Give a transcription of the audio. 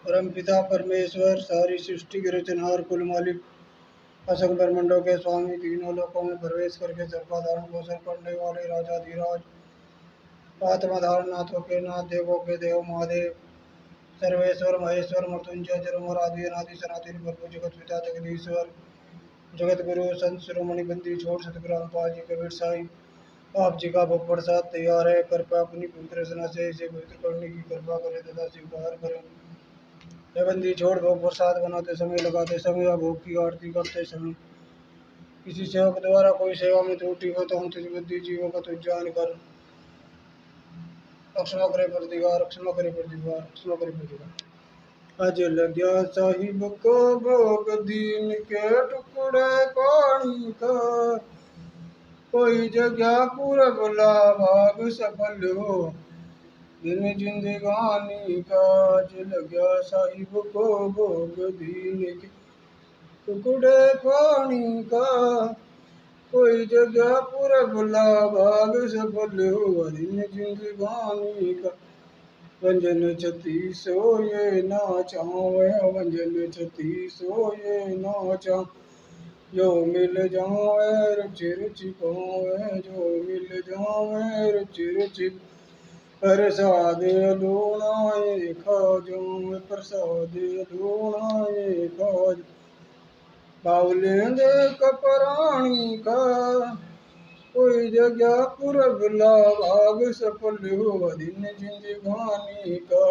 परम पिता परमेश्वर सारी सृष्टि के रचनहार कुल मालिक असंख्य ब्रह्मांडों के स्वामी तीनों लोकों में प्रवेश करके सबका धारण पोषण करने वाले राजा धीराज आत्मा धारण नाथों के नाथ देवों के देव महादेव सर्वेश्वर महेश्वर मृत्युंजय जन्म आदि अनादि सनातन प्रभु जगत पिता जगदीश्वर जगत गुरु संत शिरोमणि बंदी छोड़ सतगुरु रामपाल जी कबीर साहिब आप जी का भोग प्रसाद तैयार है। कृपया अपनी पवित्र रचना से इसे पवित्र करने की कृपा करें तथा स्वीकार करें। ये बंदी छोड़ भोग प्रसाद बनाते समय लगाते समय या भोग की आरती करते समय किसी सेवक द्वारा कोई सेवा में त्रुटि हो तो हम तुझ बुद्धि जीवों का तुझ जान कर क्षमा करे प्रतिकार क्षमा करे प्रतिकार क्षमा करे प्रतिकार। अज लग्या साहिब को भोग दीन के टुकड़े पानी का कोई जगह पूरा बुला भाग सफल हो दिन जिंदगानी का। अज लग्या साहिब को भोग दीन के टुकड़े पानी का कोई जगह पूरा बुला भाग सफल हो दिन जिंदगानी का। वंजन छत्तीस हो ये ना चावे वंजन छत्तीस हो ये ना चाव जो मिल जावे रुचि रुचि पावे जो मिल जावे रुचि रुचि प्रसाद लूणाए खाजो प्रसाद लूणाए खाज बावले दे कपराणी का कोई जगह पूरब ला भाग सफल हो दिन जिंदगानी का।